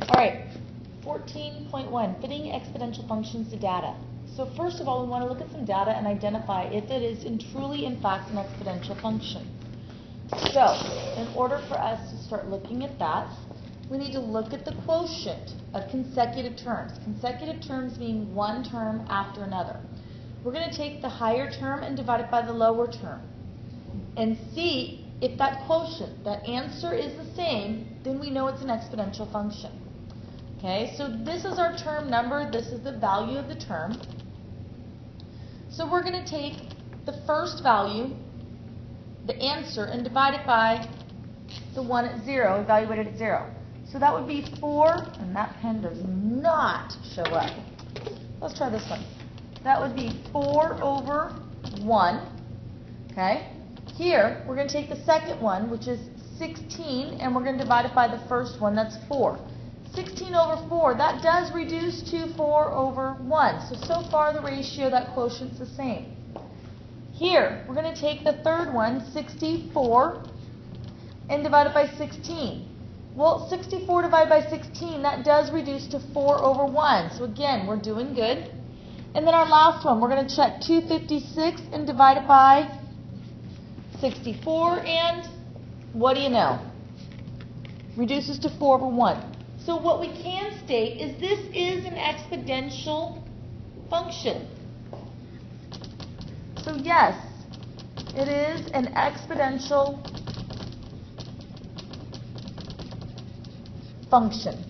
All right, 14.1, fitting exponential functions to data. So first of all, we want to look at some data and identify if it is truly, in fact, an exponential function. So, in order for us to start looking at that, we need to look at the quotient of consecutive terms. Consecutive terms mean one term after another. We're going to take the higher term and divide it by the lower term and see if that quotient, that answer is the same, then we know it's an exponential function. Okay, so this is our term number, this is the value of the term. So we're going to take the first value, the answer, and divide it by the one at 0, evaluated at 0. So that would be 4, and that pen does not show up. Let's try this one. That would be 4 over 1. Okay. Here, we're going to take the second one, which is 16, and we're going to divide it by the first one, that's 4. 16 over 4, that does reduce to 4 over 1. So far the ratio, that quotient's the same. Here, we're going to take the third one, 64, and divide it by 16. Well, 64 divided by 16, that does reduce to 4 over 1. So again, we're doing good. And then our last one, we're going to check 256 and divide it by 64, and what do you know? Reduces to 4 over 1. So what we can state is this is an exponential function. So yes, it is an exponential function.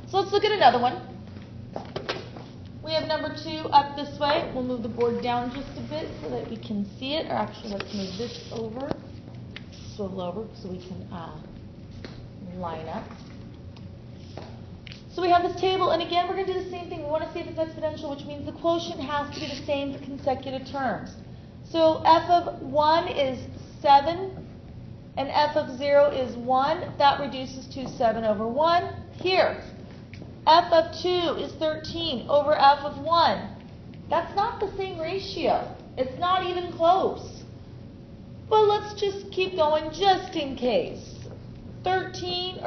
So let's look at another one. We have number 2 up this way. We'll move the board down just a bit so that we can see it. Or actually, let's move this over, swivel over, so we can line up. So we have this table, and again, we're going to do the same thing. We want to see if it's exponential, which means the quotient has to be the same for consecutive terms. So f of 1 is 7, and f of 0 is 1. That reduces to 7 over 1. Here, f of 2 is 13 over f of 1. That's not the same ratio. It's not even close. Well, let's just keep going just in case. 19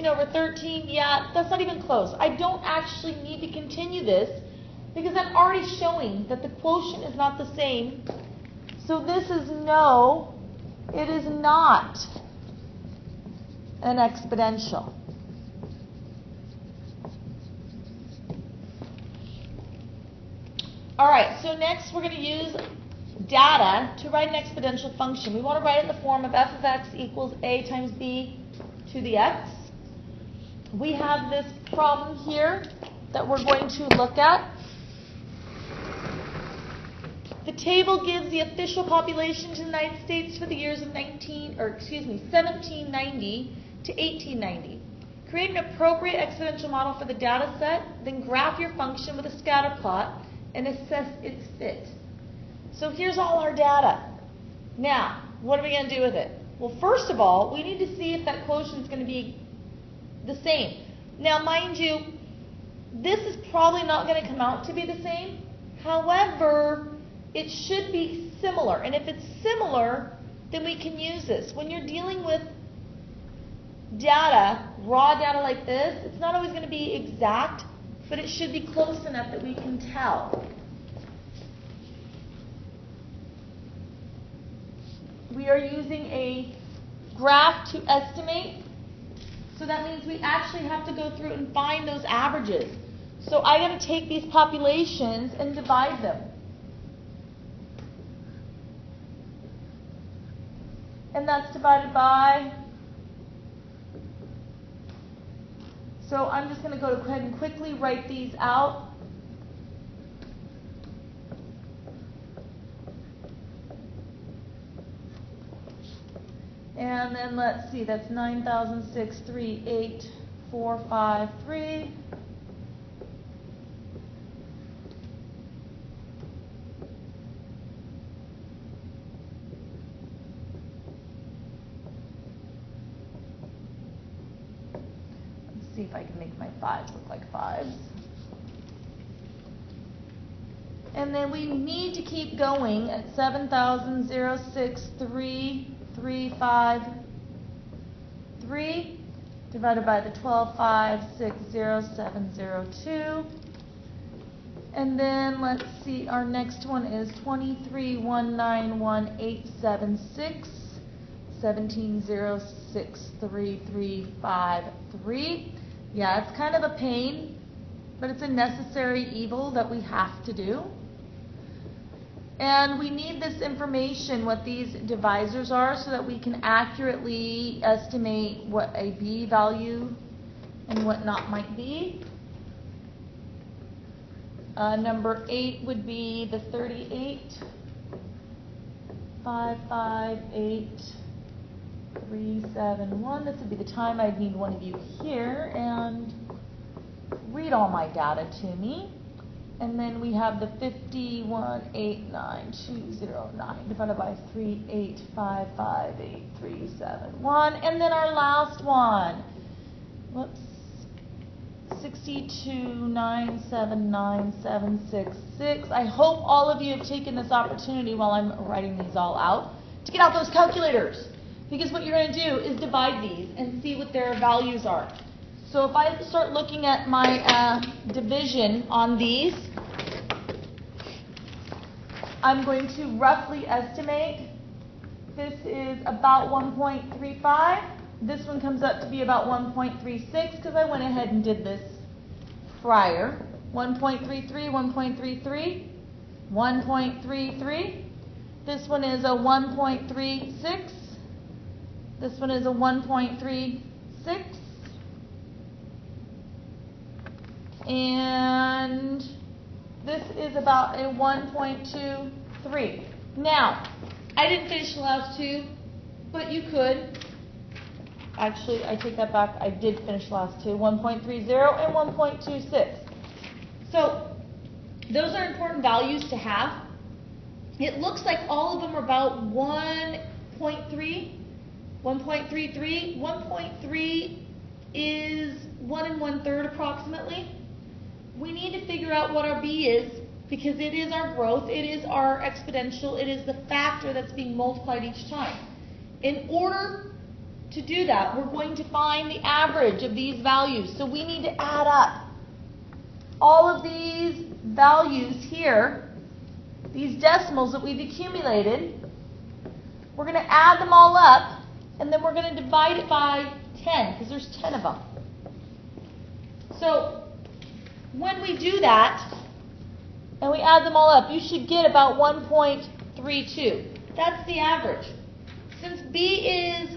over 13, yeah, that's not even close. I don't actually need to continue this because I'm already showing that the quotient is not the same. So this is no, it is not an exponential. All right, so next we're going to use data to write an exponential function. We want to write it in the form of f of x equals a times b to the x. We have this problem here that we're going to look at. The table gives the official population to the United States for the years of 1790 to 1890. Create an appropriate exponential model for the data set, then graph your function with a scatter plot and assess its fit. So here's all our data. Now, what are we going to do with it? Well, first of all, we need to see if that quotient is going to be the same. Now, mind you, this is probably not going to come out to be the same. However, it should be similar. And if it's similar, then we can use this. When you're dealing with data, raw data like this, it's not always going to be exact, but it should be close enough that we can tell. We are using a graph to estimate, so that means we actually have to go through and find those averages. So I got to take these populations and divide them. And that's divided by, so I'm just going to go ahead and quickly write these out. And then let's see, that's 9,638,453. Let's see if I can make my 5s look like 5s. And then we need to keep going at 7,063,353. 3 divided by the 12,560,702. And then let's see, our next one is 23,191,876, 17,063,353. Yeah, it's kind of a pain, but it's a necessary evil that we have to do. And we need this information, what these divisors are, so that we can accurately estimate what a B value and what not might be. Number 8 would be the 38,558,371. This would be the time I'd need one of you here and read all my data to me. And then we have the 51,89209 divided by 38,558,371. And then our last one. Whoops. 62,979,766. I hope all of you have taken this opportunity while I'm writing these all out to get out those calculators. Because what you're going to do is divide these and see what their values are. So if I start looking at my division on these, I'm going to roughly estimate this is about 1.35. This one comes up to be about 1.36 because I went ahead and did this prior. 1.33, 1.33, 1.33. This one is a 1.36. This one is a 1.36. And this is about a 1.23. Now, I didn't finish the last two, but you could. Actually, I take that back. I did finish the last two, 1.30 and 1.26. So those are important values to have. It looks like all of them are about 1.3, 1.33. 1.3 is 1 1/3 approximately. We need to figure out what our B is because it is our growth, it is our exponential, it is the factor that's being multiplied each time. In order to do that, we're going to find the average of these values. So we need to add up all of these values here, these decimals that we've accumulated. We're going to add them all up, and then we're going to divide it by 10, because there's 10 of them. So when we do that, and we add them all up, you should get about 1.32. That's the average. Since B is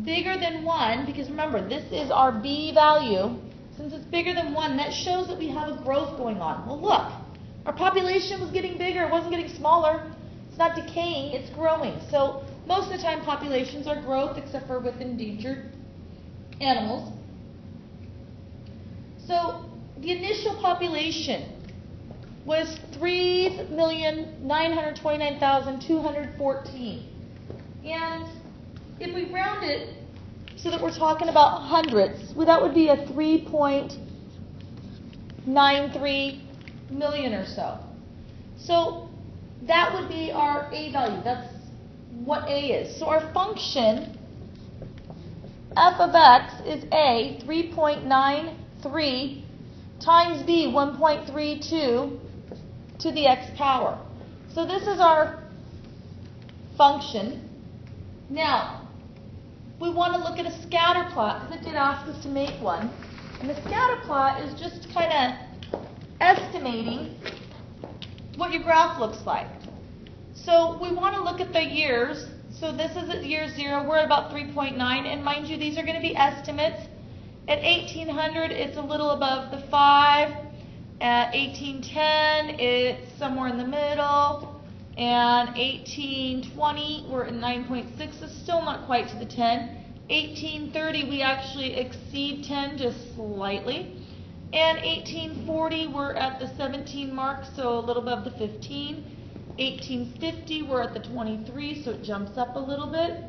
bigger than 1, because remember, this is our B value, since it's bigger than 1, that shows that we have a growth going on. Well, look, our population was getting bigger, it wasn't getting smaller. It's not decaying, it's growing. So most of the time, populations are growth, except for with endangered animals. So the initial population was 3,929,214. And if we round it so that we're talking about hundreds, well, that would be a 3.93 million or so. So that would be our A value. That's what A is. So our function f of x is A, 3.93 times B, 1.32 to the x power. So this is our function. Now, we want to look at a scatter plot, because it did ask us to make one. And the scatter plot is just kind of estimating what your graph looks like. So we want to look at the years. So this is at year 0. We're at about 3.9. And mind you, these are going to be estimates. At 1800, it's a little above the 5. At 1810, it's somewhere in the middle. And 1820, we're at 9.6. It's still not quite to the 10. 1830, we actually exceed 10 just slightly. And 1840, we're at the 17 mark, so a little above the 15. 1850, we're at the 23, so it jumps up a little bit.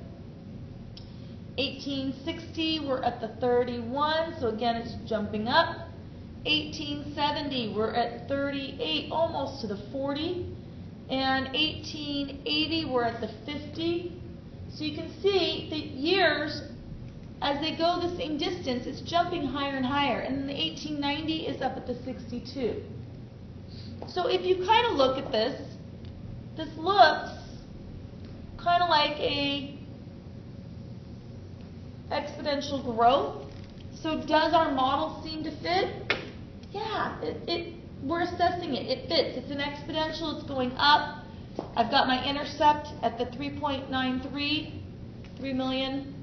1860, we're at the 31, so again, it's jumping up. 1870, we're at 38, almost to the 40. And 1880, we're at the 50. So you can see the years as they go the same distance, it's jumping higher and higher, and then the 1890 is up at the 62. So if you kind of look at this looks kind of like a exponential growth. So does our model seem to fit? Yeah, we're assessing it. It fits. It's an exponential. It's going up. I've got my intercept at the 3.93, 3 million.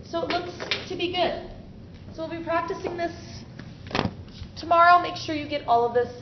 So it looks to be good. So we'll be practicing this tomorrow. Make sure you get all of this